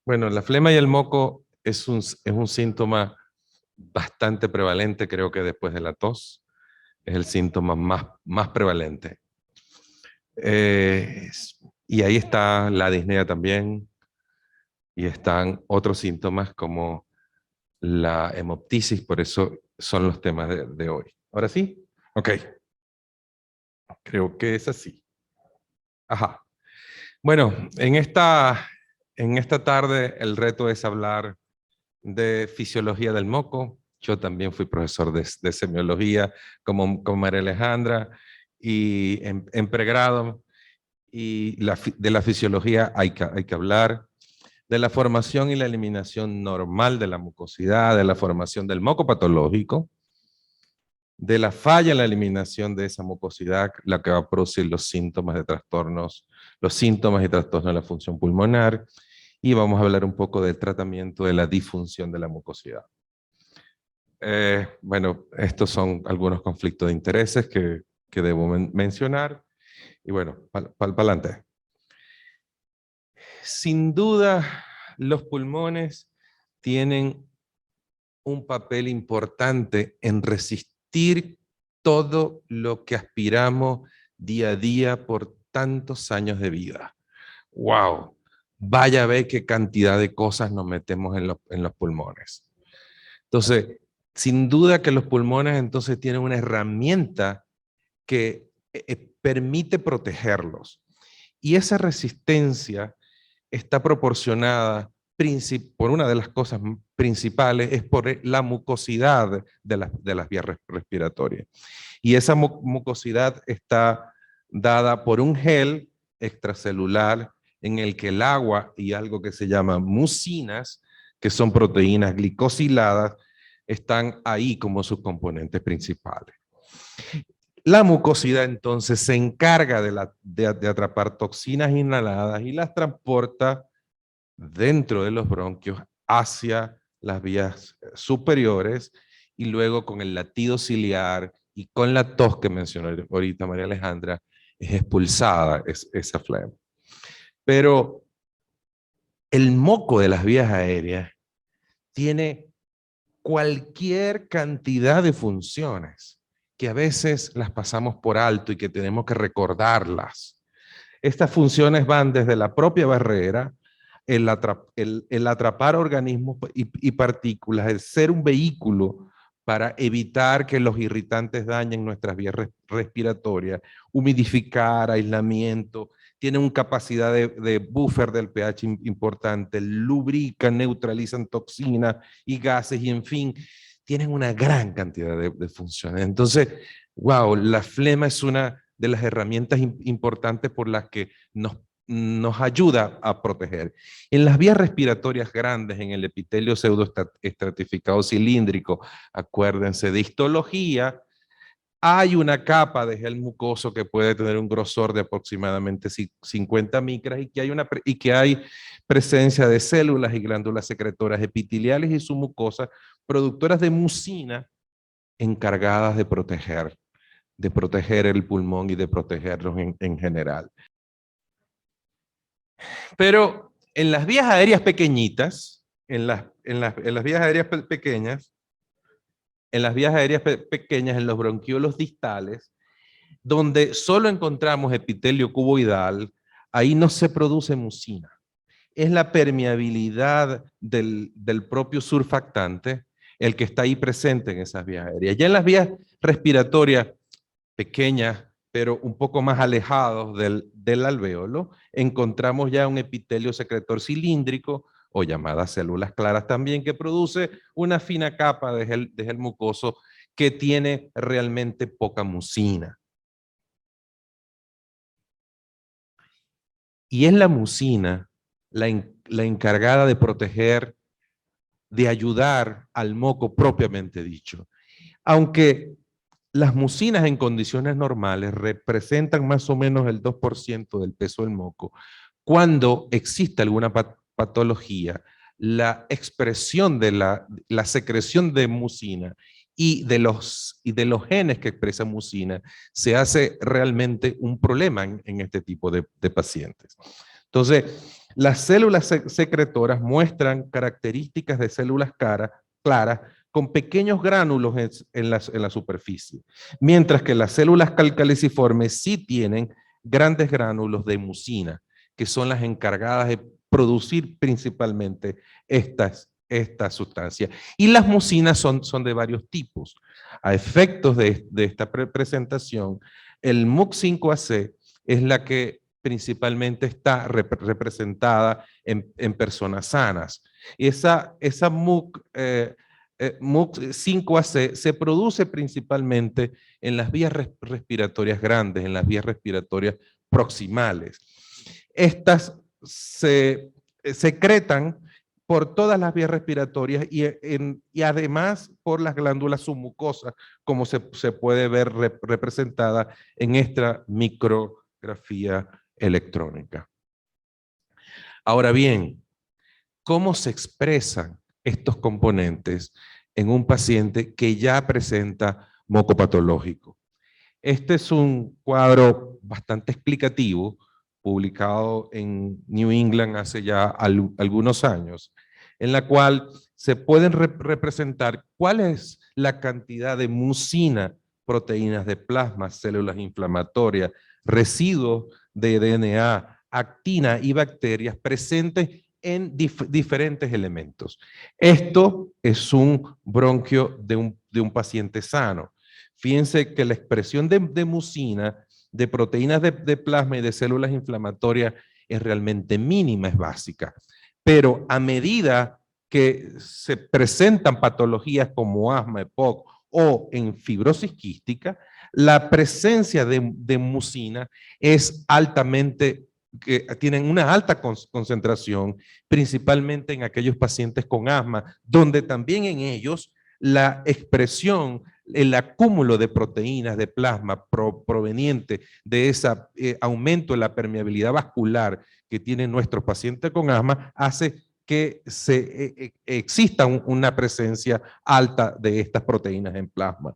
Bueno, la flema y el moco es un síntoma bastante prevalente, creo que después de la tos. Es el síntoma más prevalente. Y ahí está la disnea también, y están otros síntomas como la hemoptisis, por eso son los temas de hoy. ¿Ahora sí? Ok, creo que es así. Ajá. Bueno, en esta tarde el reto es hablar de fisiología del moco. Yo también fui profesor de semiología como María Alejandra, y en pregrado, y de la fisiología hay que hablar, de la formación y la eliminación normal de la mucosidad, de la formación del moco patológico, de la falla en la eliminación de esa mucosidad, la que va a producir los síntomas y trastornos de la función pulmonar, y vamos a hablar un poco del tratamiento de la disfunción de la mucosidad. Bueno, estos son algunos conflictos de intereses que debo mencionar, y bueno, para adelante. Sin duda, los pulmones tienen un papel importante en resistir todo lo que aspiramos día a día por tantos años de vida. ¡Wow! Vaya a ver qué cantidad de cosas nos metemos en los pulmones. Entonces, sin duda que los pulmones entonces tienen una herramienta que permite protegerlos. Y esa resistencia está proporcionada por una de las cosas principales, es por la mucosidad de las vías respiratorias. Y esa mucosidad está dada por un gel extracelular en el que el agua y algo que se llama mucinas, que son proteínas glicosiladas, están ahí como sus componentes principales. La mucosidad entonces se encarga de atrapar toxinas inhaladas y las transporta dentro de los bronquios hacia las vías superiores, y luego con el latido ciliar y con la tos que mencionó ahorita María Alejandra es expulsada esa flema. Pero el moco de las vías aéreas tiene cualquier cantidad de funciones que a veces las pasamos por alto y que tenemos que recordarlas. Estas funciones van desde la propia barrera, el atrapar organismos y partículas, el ser un vehículo para evitar que los irritantes dañen nuestras vías respiratorias, humidificar, aislamiento, tienen una capacidad de buffer del pH importante, lubrican, neutralizan toxinas y gases, y en fin, tienen una gran cantidad de funciones. Entonces, wow, la flema es una de las herramientas importantes por las que nos ayuda a proteger. En las vías respiratorias grandes, en el epitelio pseudoestratificado cilíndrico, acuérdense de histología, hay una capa de gel mucoso que puede tener un grosor de aproximadamente 50 micras, y que hay presencia de células y glándulas secretoras epiteliales y submucosas productoras de mucina encargadas de proteger el pulmón y de protegerlos en general. Pero en las vías aéreas pequeñitas, en las vías aéreas pequeñas, en los bronquiolos distales, donde solo encontramos epitelio cuboidal, ahí no se produce mucina. Es la permeabilidad del propio surfactante el que está ahí presente en esas vías aéreas. Ya en las vías respiratorias pequeñas, pero un poco más alejados del alvéolo, encontramos ya un epitelio secretor cilíndrico, o llamadas células claras también, que produce una fina capa de gel mucoso que tiene realmente poca mucina. Y es la mucina la encargada de proteger, de ayudar al moco propiamente dicho. Aunque las mucinas en condiciones normales representan más o menos el 2% del peso del moco, cuando existe alguna patología, la expresión de la secreción de mucina y de los genes que expresan mucina se hace realmente un problema en este tipo de pacientes. Entonces, Las células secretoras muestran características de células claras con pequeños gránulos en la superficie, mientras que las células caliciformes sí tienen grandes gránulos de mucina, que son las encargadas de producir principalmente estas sustancias. Y las mucinas son de varios tipos. A efectos de esta presentación, el MUC5AC es la que principalmente está representada en personas sanas. Esa MUC5AC se produce principalmente en las vías respiratorias grandes, en las vías respiratorias proximales. Estas se secretan por todas las vías respiratorias y además por las glándulas submucosas, como se puede ver representada en esta micrografía electrónica. Ahora bien, ¿cómo se expresan estos componentes en un paciente que ya presenta moco patológico? Este es un cuadro bastante explicativo, publicado en New England hace ya algunos años, en la cual se pueden representar cuál es la cantidad de mucina, proteínas de plasma, células inflamatorias, residuos de DNA, actina y bacterias presentes en diferentes elementos. Esto es un bronquio de un paciente sano. Fíjense que la expresión de mucina, de proteínas de plasma y de células inflamatorias es realmente mínima, es básica. Pero a medida que se presentan patologías como asma, EPOC o en fibrosis quística, la presencia de mucina es altamente, que tienen una alta concentración, principalmente en aquellos pacientes con asma, donde también en ellos la expresión, el acúmulo de proteínas de plasma proveniente de ese aumento de la permeabilidad vascular que tienen nuestros pacientes con asma, hace que exista una presencia alta de estas proteínas en plasma.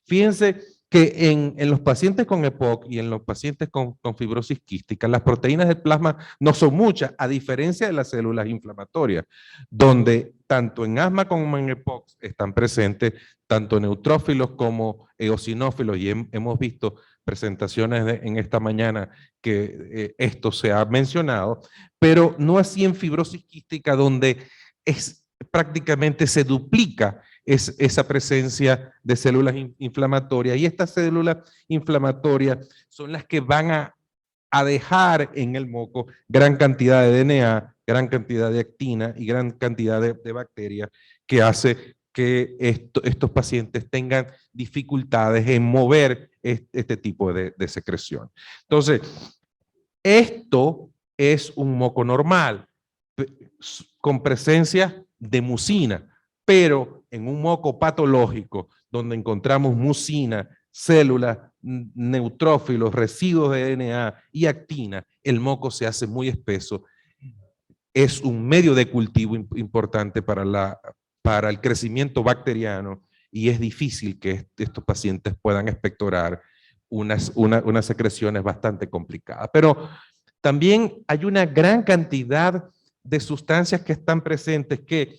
Fíjense que en los pacientes con EPOC y en los pacientes con fibrosis quística, las proteínas de plasma no son muchas, a diferencia de las células inflamatorias, donde tanto en asma como en EPOC están presentes tanto neutrófilos como eosinófilos, y hemos visto presentaciones en esta mañana que esto se ha mencionado, pero no así en fibrosis quística, donde prácticamente se duplica esa presencia de células inflamatorias, y estas células inflamatorias son las que van a dejar en el moco gran cantidad de DNA, gran cantidad de actina y gran cantidad de bacterias, que hace que estos pacientes tengan dificultades en mover este tipo de secreción. Entonces, esto es un moco normal, con presencia de mucina, pero en un moco patológico, donde encontramos mucina, células, neutrófilos, residuos de DNA y actina, el moco se hace muy espeso. Es un medio de cultivo importante para el crecimiento bacteriano, y es difícil que estos pacientes puedan expectorar unas secreciones bastante complicadas. Pero también hay una gran cantidad de sustancias que están presentes que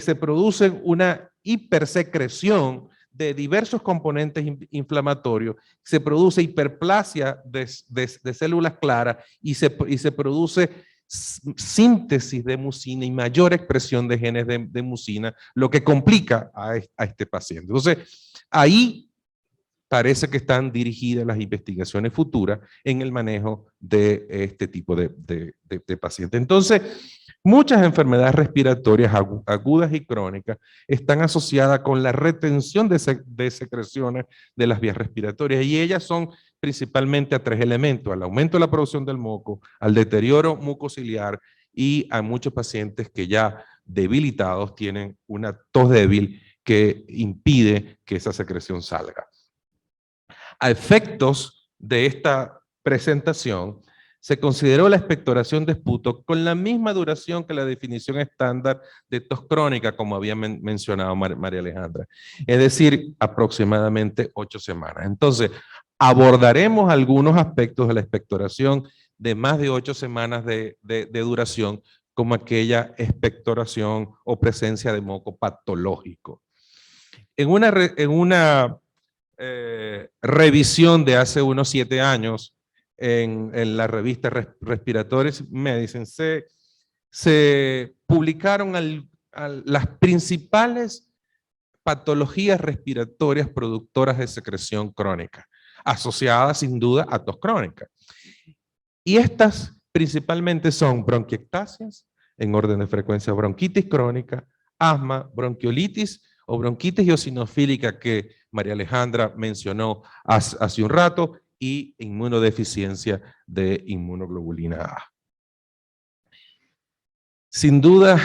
se producen una hipersecreción de diversos componentes inflamatorios, se produce hiperplasia de células claras y se produce síntesis de mucina y mayor expresión de genes de mucina, lo que complica a este paciente. Entonces, ahí parece que están dirigidas las investigaciones futuras en el manejo de este tipo de pacientes. Entonces, muchas enfermedades respiratorias agudas y crónicas están asociadas con la retención de secreciones de las vías respiratorias, y ellas son principalmente a tres elementos: al aumento de la producción del moco, al deterioro mucociliar y a muchos pacientes que ya debilitados tienen una tos débil que impide que esa secreción salga. A efectos de esta presentación, se consideró la expectoración de esputo con la misma duración que la definición estándar de tos crónica, como había mencionado María Alejandra, es decir, aproximadamente 8 semanas. Entonces, abordaremos algunos aspectos de la expectoración de más de 8 semanas de duración, como aquella expectoración o presencia de moco patológico. En una revisión de hace unos 7 años en la revista Respiratory Medicine se publicaron las principales patologías respiratorias productoras de secreción crónica, asociadas sin duda a tos crónica. Y estas principalmente son bronquiectasias, en orden de frecuencia bronquitis crónica, asma, bronquiolitis o bronquitis eosinofílica que María Alejandra mencionó hace un rato, y inmunodeficiencia de inmunoglobulina A. Sin duda,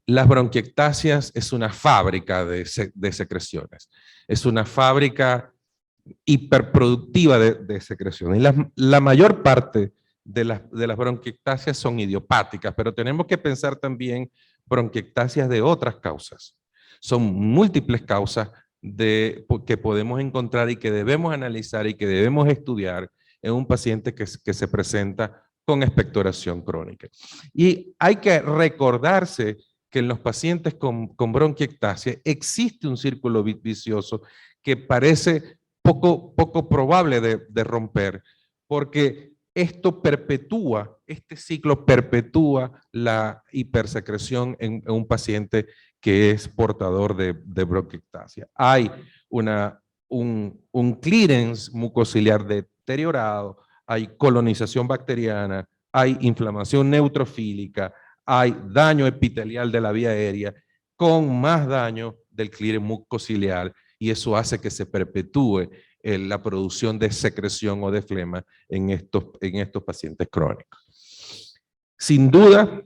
las bronquiectasias es una fábrica de secreciones, es una fábrica hiperproductiva de secreciones. Y la mayor parte de las bronquiectasias son idiopáticas, pero tenemos que pensar también bronquiectasias de otras causas. Son múltiples causas que podemos encontrar y que debemos analizar y que debemos estudiar en un paciente que se presenta con expectoración crónica. Y hay que recordarse que en los pacientes con bronquiectasia existe un círculo vicioso que parece poco probable de romper, porque este ciclo perpetúa la hipersecreción en un paciente que es portador de bronquiectasia. Hay un clearance mucociliar deteriorado, hay colonización bacteriana, hay inflamación neutrofílica, hay daño epitelial de la vía aérea, con más daño del clearance mucociliar, y eso hace que se perpetúe la producción de secreción o de flema en estos pacientes crónicos. Sin duda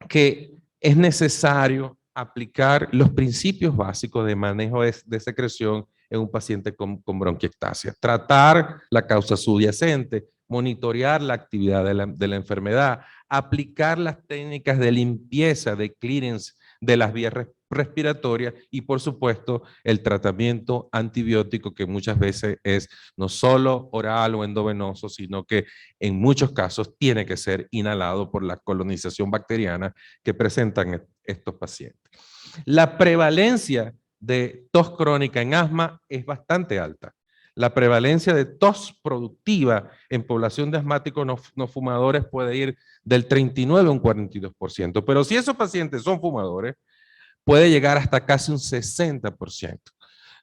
que es necesario aplicar los principios básicos de manejo de secreción en un paciente con bronquiectasia. Tratar la causa subyacente, monitorear la actividad de la enfermedad, aplicar las técnicas de limpieza, de clearance de las vías respiratorias y, por supuesto, el tratamiento antibiótico, que muchas veces es no solo oral o endovenoso, sino que en muchos casos tiene que ser inhalado por la colonización bacteriana que presentan estos pacientes. La prevalencia de tos crónica en asma es bastante alta. La prevalencia de tos productiva en población de asmáticos no fumadores puede ir del 39 a un 42%, pero si esos pacientes son fumadores, puede llegar hasta casi un 60%.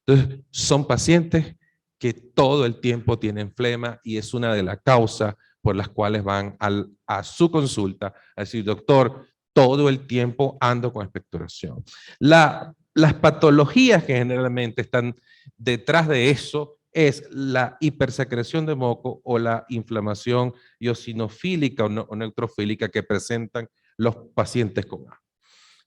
Entonces, son pacientes que todo el tiempo tienen flema y es una de las causas por las cuales van a su consulta a decir, doctor, todo el tiempo ando con expectoración. Las patologías que generalmente están detrás de eso es la hipersecreción de moco o la inflamación eosinofílica o neutrofílica que presentan los pacientes con asma.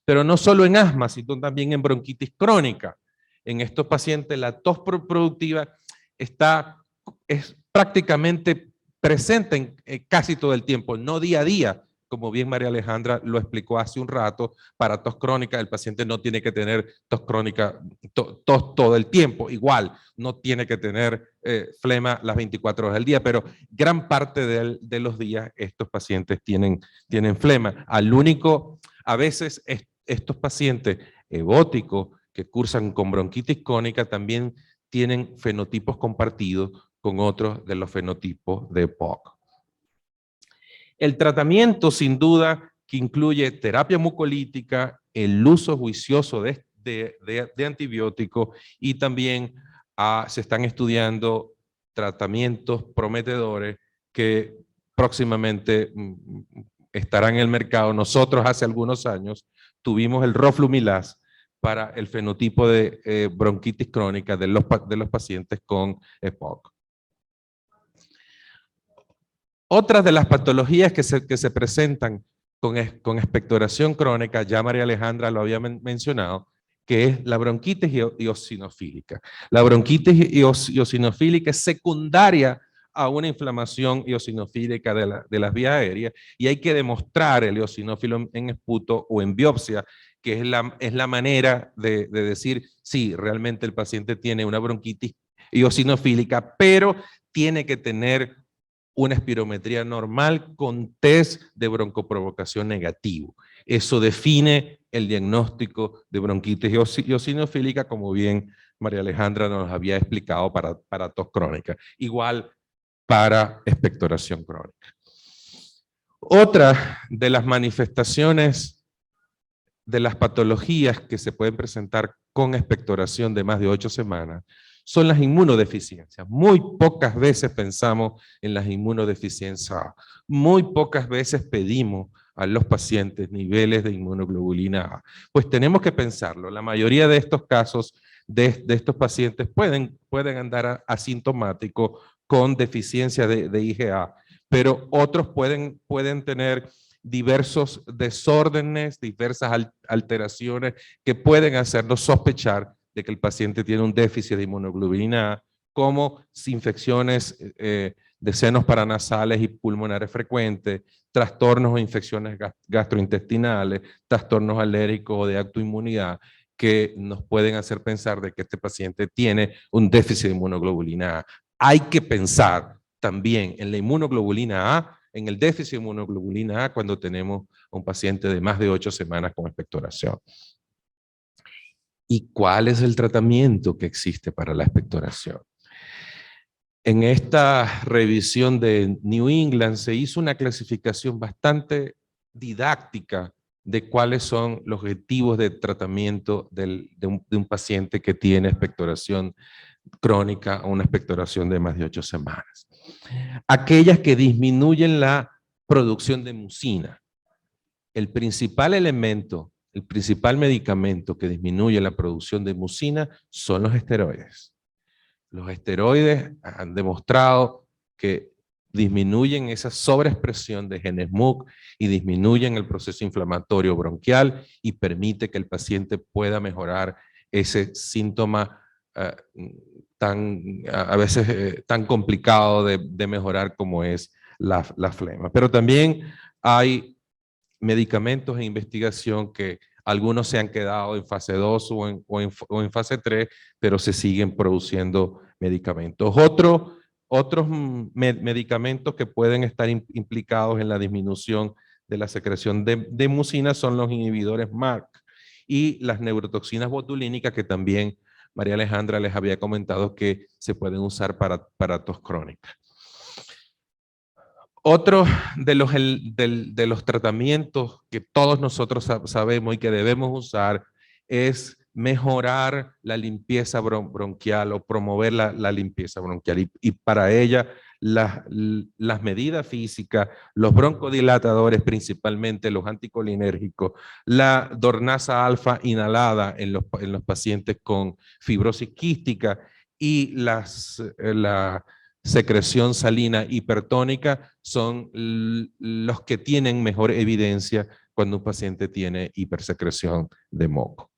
Pero no solo en asma, sino también en bronquitis crónica. En estos pacientes la tos productiva es prácticamente presente casi todo el tiempo, no día a día, como bien María Alejandra lo explicó hace un rato. Para tos crónica el paciente no tiene que tener tos crónica tos todo el tiempo, igual, no tiene que tener flema las 24 horas del día, pero gran parte de los días estos pacientes tienen flema. A veces estos pacientes ebóticos que cursan con bronquitis crónica también tienen fenotipos compartidos con otros de los fenotipos de EPOC. El tratamiento, sin duda, que incluye terapia mucolítica, el uso juicioso de antibióticos, y también se están estudiando tratamientos prometedores que próximamente estarán en el mercado. Nosotros hace algunos años tuvimos el roflumilast para el fenotipo de bronquitis crónica de los pacientes con EPOC. Otras de las patologías que se presentan con expectoración crónica, ya María Alejandra lo había mencionado, que es la bronquitis eosinofílica. La bronquitis eosinofílica es secundaria a una inflamación eosinofílica de las vías aéreas, y hay que demostrar el eosinófilo en esputo o en biopsia, que es la manera de decir si realmente el paciente tiene una bronquitis eosinofílica, pero tiene que tener una espirometría normal con test de broncoprovocación negativo. Eso define el diagnóstico de bronquitis eosinofílica, como bien María Alejandra nos había explicado para tos crónica. Igual para expectoración crónica. Otra de las manifestaciones de las patologías que se pueden presentar con expectoración de más de 8 semanas son las inmunodeficiencias. Muy pocas veces pensamos en las inmunodeficiencias. Muy pocas veces pedimos a los pacientes niveles de inmunoglobulina A. Pues tenemos que pensarlo. La mayoría de estos casos de estos pacientes pueden andar asintomáticos con deficiencia de IgA, pero otros pueden tener diversos desórdenes, diversas alteraciones que pueden hacernos sospechar de que el paciente tiene un déficit de inmunoglobulina A, como infecciones de senos paranasales y pulmonares frecuentes, trastornos o infecciones gastrointestinales, trastornos alérgicos o de autoinmunidad, que nos pueden hacer pensar de que este paciente tiene un déficit de inmunoglobulina A. Hay que pensar también en la inmunoglobulina A, en el déficit de inmunoglobulina A cuando tenemos a un paciente de más de 8 semanas con expectoración. ¿Y cuál es el tratamiento que existe para la expectoración? En esta revisión de New England se hizo una clasificación bastante didáctica de cuáles son los objetivos de tratamiento de un paciente que tiene expectoración crónica o una expectoración de más de 8 semanas. Aquellas que disminuyen la producción de mucina. El principal elemento, el principal medicamento que disminuye la producción de mucina son los esteroides. Los esteroides han demostrado que disminuyen esa sobreexpresión de genes MUC y disminuyen el proceso inflamatorio bronquial y permite que el paciente pueda mejorar ese síntoma a veces tan complicado de mejorar como es la flema. Pero también hay medicamentos en investigación que algunos se han quedado en fase 2 o en fase 3, pero se siguen produciendo medicamentos. Otros medicamentos que pueden estar implicados en la disminución de la secreción de mucina son los inhibidores MARC y las neurotoxinas botulínicas, que también María Alejandra les había comentado que se pueden usar para tos crónica. Otro de los tratamientos que todos nosotros sabemos y que debemos usar es mejorar la limpieza bronquial o promover la limpieza bronquial. Y para ella, las medidas físicas, los broncodilatadores, principalmente los anticolinérgicos, la dornasa alfa inhalada en los pacientes con fibrosis quística y la secreción salina hipertónica son los que tienen mejor evidencia cuando un paciente tiene hipersecreción de moco.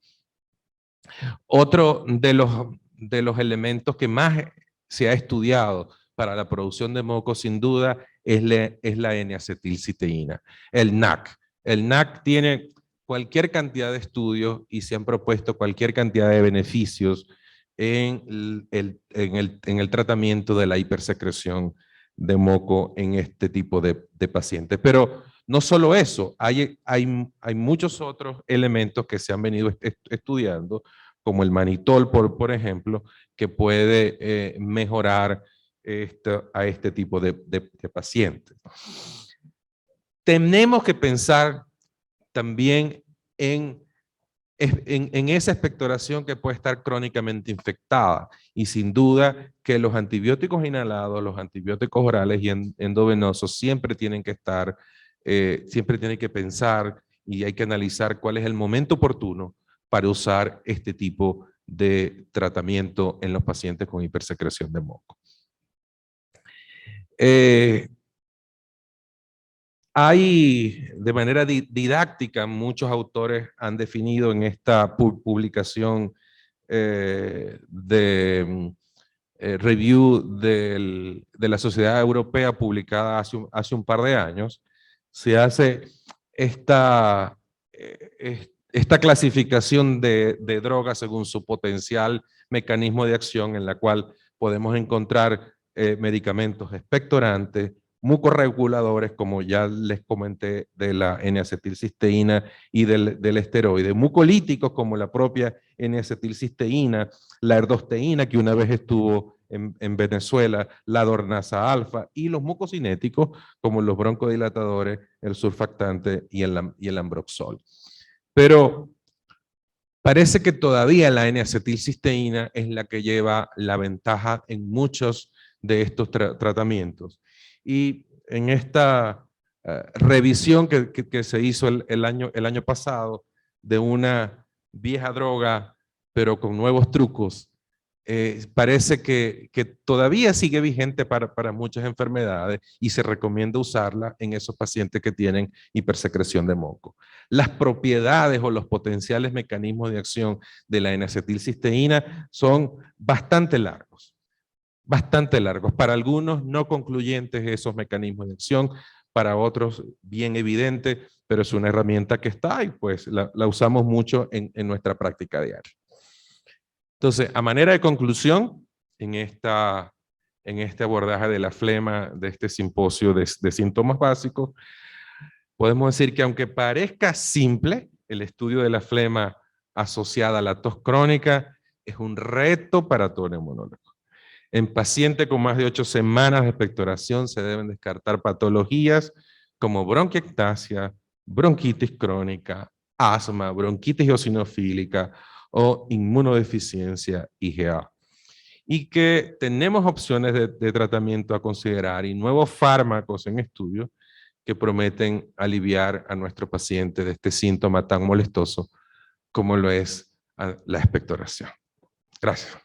Otro de los elementos que más se ha estudiado para la producción de moco, sin duda, es la N-acetilciteína, el NAC. El NAC tiene cualquier cantidad de estudios y se han propuesto cualquier cantidad de beneficios en el tratamiento de la hipersecreción de moco en este tipo de pacientes. Pero no solo eso, hay muchos otros elementos que se han venido estudiando, como el manitol, por ejemplo, que puede mejorar a este tipo de pacientes. Tenemos que pensar también en esa expectoración que puede estar crónicamente infectada, y sin duda que los antibióticos inhalados, los antibióticos orales y endovenosos siempre tienen que estar, siempre tienen que pensar y hay que analizar cuál es el momento oportuno para usar este tipo de tratamiento en los pacientes con hipersecreción de moco. Hay, de manera didáctica, muchos autores han definido en esta publicación review de la Sociedad Europea publicada hace un par de años, se hace esta clasificación de drogas según su potencial mecanismo de acción, en la cual podemos encontrar medicamentos expectorantes, mucorreguladores, como ya les comenté, de la N-acetilcisteína y del esteroide, mucolíticos como la propia N-acetilcisteína, la erdosteína, que una vez estuvo en Venezuela, la dornasa alfa, y los mucocinéticos como los broncodilatadores, el surfactante y el ambroxol. Pero parece que todavía la N-acetilcisteína es la que lleva la ventaja en muchos de estos tratamientos. Y en esta revisión que se hizo el año pasado de una vieja droga, pero con nuevos trucos, parece que todavía sigue vigente para muchas enfermedades y se recomienda usarla en esos pacientes que tienen hipersecreción de moco. Las propiedades o los potenciales mecanismos de acción de la N-acetilcisteína son bastante largos. Para algunos no concluyentes esos mecanismos de acción, para otros bien evidente, pero es una herramienta que está y pues la usamos mucho en nuestra práctica diaria. Entonces, a manera de conclusión, en este abordaje de la flema, de este simposio de síntomas básicos, podemos decir que aunque parezca simple, el estudio de la flema asociada a la tos crónica es un reto para todo neumonólogo. En pacientes con más de 8 semanas de expectoración se deben descartar patologías como bronquiectasia, bronquitis crónica, asma, bronquitis eosinofílica o inmunodeficiencia IgA. Y que tenemos opciones de tratamiento a considerar y nuevos fármacos en estudio que prometen aliviar a nuestro paciente de este síntoma tan molestoso como lo es la expectoración. Gracias.